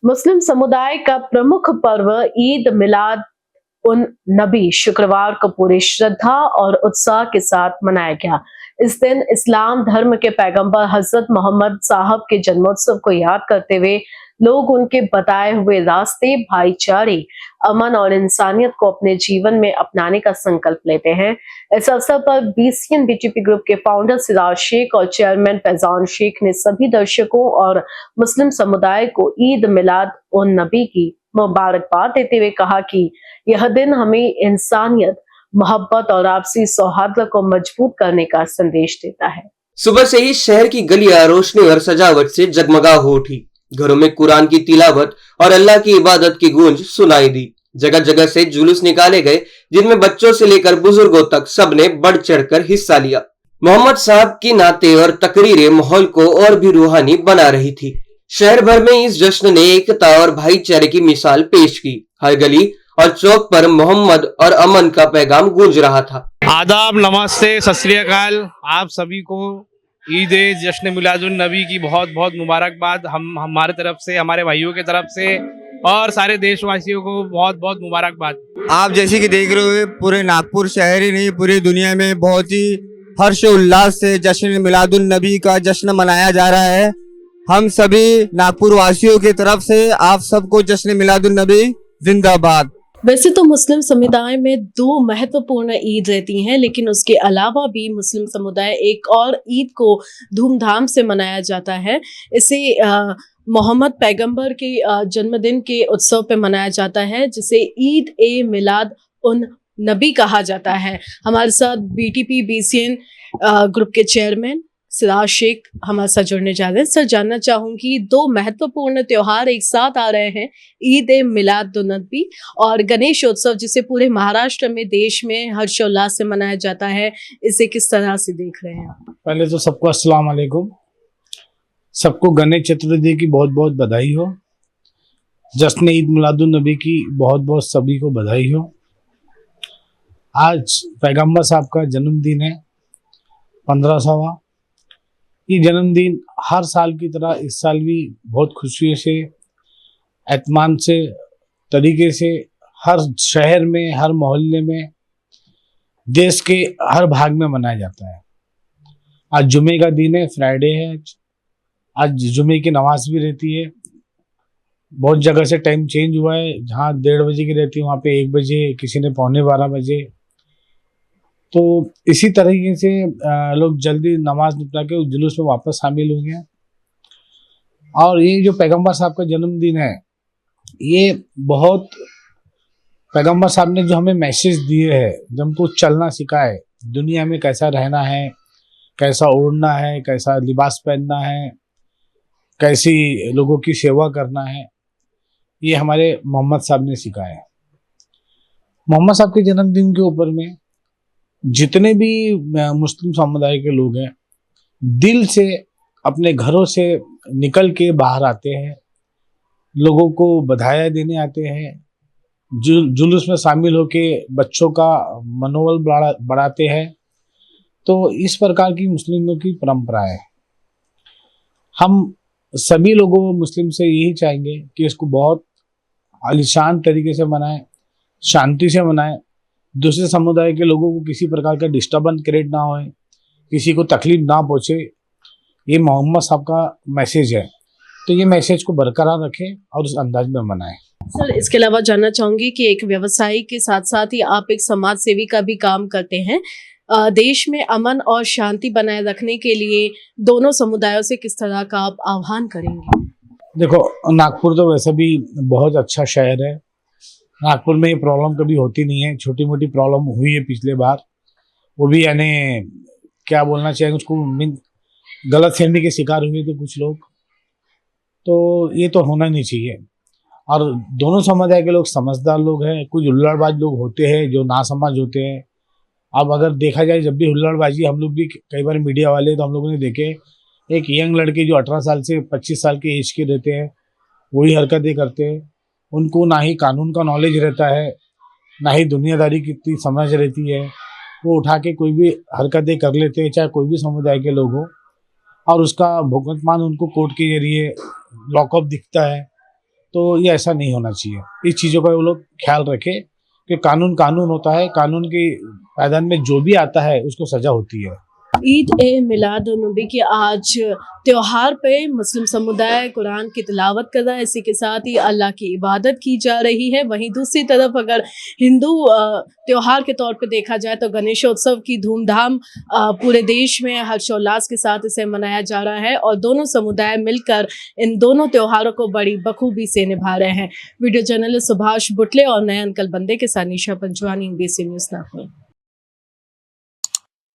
मुस्लिम समुदाय का प्रमुख पर्व ईद मिलाद उन नबी शुक्रवार को पूरी श्रद्धा और उत्साह के साथ मनाया गया। इस दिन इस्लाम धर्म के पैगंबर हजरत मोहम्मद साहब के जन्मोत्सव को याद करते हुए लोग उनके बताए हुए रास्ते, भाईचारे, अमन और इंसानियत को अपने जीवन में अपनाने का संकल्प लेते हैं। इस अवसर पर BCN BTP ग्रुप के फाउंडर सिराज शेख और चेयरमैन फैजान शेख ने सभी दर्शकों और मुस्लिम समुदाय को ईद मिलाद उन नबी की मुबारकबाद देते हुए कहा कि यह दिन हमें इंसानियत, मोहब्बत और आपसी सौहार्द को मजबूत करने का संदेश देता है। सुबह से ही शहर की गलियां रोशनी और सजावट से जगमगा हो उठी। घरों में कुरान की तिलावत और अल्लाह की इबादत की गूंज सुनाई दी। जगह जगह से जुलूस निकाले गए, जिनमें बच्चों से लेकर बुजुर्गों तक सबने बढ़ चढ़कर हिस्सा लिया। मोहम्मद साहब की नाते और तकरीरें माहौल को और भी रूहानी बना रही थी। शहर भर में इस जश्न ने एकता और भाईचारे की मिसाल पेश की। हर गली और चौक पर मोहम्मद और अमन का पैगाम गूंज रहा था। आदाब, नमस्ते, सत श्री अकाल। आप सभी को ईद जश्न मिलादुन नबी की बहुत बहुत मुबारकबाद। हमारे तरफ से, हमारे भाइयों के तरफ से और सारे देशवासियों को बहुत बहुत मुबारकबाद। आप जैसे कि देख रहे हो, पूरे नागपुर शहर ही नहीं, पूरी दुनिया में बहुत ही हर्ष उल्लास से जश्न मिलादुन नबी का जश्न मनाया जा रहा है। हम सभी नागपुर वासियों की तरफ से आप सबको जश्न मिलादुन नबी जिंदाबाद। वैसे तो मुस्लिम समुदाय में दो महत्वपूर्ण ईद रहती हैं, लेकिन उसके अलावा भी मुस्लिम समुदाय एक और ईद को धूमधाम से मनाया जाता है। इसे मोहम्मद पैगंबर के जन्मदिन के उत्सव पे मनाया जाता है, जिसे ईद ए मिलाद उन नबी कहा जाता है। हमारे साथ BTP BCN ग्रुप के चेयरमैन सिराज शेख हमारे साथ जुड़ने जा रहे हैं। सर, जानना चाहूंगी, दो महत्वपूर्ण त्योहार एक साथ आ रहे हैं, ईद ए मिलाद उन नबी और गणेश उत्सव, जिसे पूरे महाराष्ट्र में, देश में हर्षोल्लास से मनाया जाता है। इसे किस तरह से देख रहे हैं आप? पहले तो सबको अस्सलाम वालेकुम। सबको गणेश चतुर्थी की बहुत बहुत बधाई हो। जश्न ईद मिलादुन नबी की बहुत बहुत सभी को बधाई हो। आज पैगंबर साहब का जन्मदिन है, 1500वां। ये जन्मदिन हर साल की तरह इस साल भी बहुत खुशी से, एतमान से, तरीके से हर शहर में, हर मोहल्ले में, देश के हर भाग में मनाया जाता है। आज जुमे का दिन है, फ्राइडे है। आज जुमे की नमाज भी रहती है। बहुत जगह से टाइम चेंज हुआ है, जहाँ 1:30 बजे की रहती है वहाँ पे 1 बजे, किसी ने 11:45 बजे। तो इसी तरीके से लोग जल्दी नमाज निपटा के उस जुलूस में वापस शामिल होंगे। और ये जो पैगंबर साहब का जन्मदिन है, ये बहुत, पैगंबर साहब ने जो हमें मैसेज दिए है, जो हमको चलना सिखाए, दुनिया में कैसा रहना है, कैसा ओढ़ना है, कैसा लिबास पहनना है, कैसी लोगों की सेवा करना है, ये हमारे मोहम्मद साहब ने सिखाया है। मोहम्मद साहब के जन्मदिन के ऊपर में जितने भी मुस्लिम समुदाय के लोग हैं, दिल से अपने घरों से निकल के बाहर आते हैं, लोगों को बधाई देने आते हैं, जुलूस में शामिल होके बच्चों का मनोबल बढ़ाते हैं। तो इस प्रकार की मुस्लिमों की परंपरा है। हम सभी लोगों मुस्लिम से यही चाहेंगे कि इसको बहुत आलीशान तरीके से मनाएं, शांति से मनाएं, दूसरे समुदाय के लोगों को किसी प्रकार का डिस्टर्बेंस क्रिएट ना होए, किसी को तकलीफ ना पहुँचे। ये मोहम्मद साहब का मैसेज है, तो ये मैसेज को बरकरार रखें और उस अंदाज में मनाएं। सर, इसके अलावा जानना चाहूंगी कि एक व्यवसायी के साथ साथ ही आप एक समाज सेवी का भी काम करते हैं। देश में अमन और शांति बनाए रखने के लिए दोनों समुदायों से किस तरह का आप आह्वान करेंगे? देखो, नागपुर तो वैसे भी बहुत अच्छा शहर है। नागपुर में ये प्रॉब्लम कभी होती नहीं है। छोटी मोटी प्रॉब्लम हुई है पिछले बार, वो भी यानी क्या बोलना चाहिए उसको, गलतफहमी के शिकार हुए थे कुछ लोग। तो ये तो होना नहीं चाहिए। और दोनों समुदाय के लोग समझदार लोग हैं। कुछ हुल्लड़बाज लोग होते हैं जो नासमझ होते हैं। अब अगर देखा जाए, जब भी हुल्लड़बाजी, हम लोग भी कई बार मीडिया वाले, तो हम लोगों ने देखे एक यंग लड़के जो 18 साल से 25 साल के एज के रहते हैं, वही हरकतें करते हैं। उनको ना ही कानून का नॉलेज रहता है, ना ही दुनियादारी की इतनी समझ रहती है। वो उठा के कोई भी हरकतें कर लेते हैं, चाहे कोई भी समुदाय के लोग हो, और उसका भुगतान उनको कोर्ट के जरिए लॉकअप दिखता है। तो ये ऐसा नहीं होना चाहिए। इस चीज़ों का वो लोग ख्याल रखें कि कानून कानून होता है, कानून के मैदान में जो भी आता है उसको सजा होती है। ईद ए मिलाद उन नबी के आज त्योहार पे मुस्लिम समुदाय कुरान की तिलावत कर रहा है, इसी के साथ ही अल्लाह की इबादत की जा रही है। वहीं दूसरी तरफ अगर हिंदू त्योहार के तौर पे देखा जाए तो गणेशोत्सव की धूमधाम पूरे देश में हर्षोल्लास के साथ इसे मनाया जा रहा है और दोनों समुदाय मिलकर इन दोनों त्योहारों को बड़ी बखूबी से निभा रहे हैं। वीडियो जर्नलिस्ट सुभाष बुटले और नयन कलबंदे के साथ निशा पंचवानी, बीसी न्यूज़ नागपुर।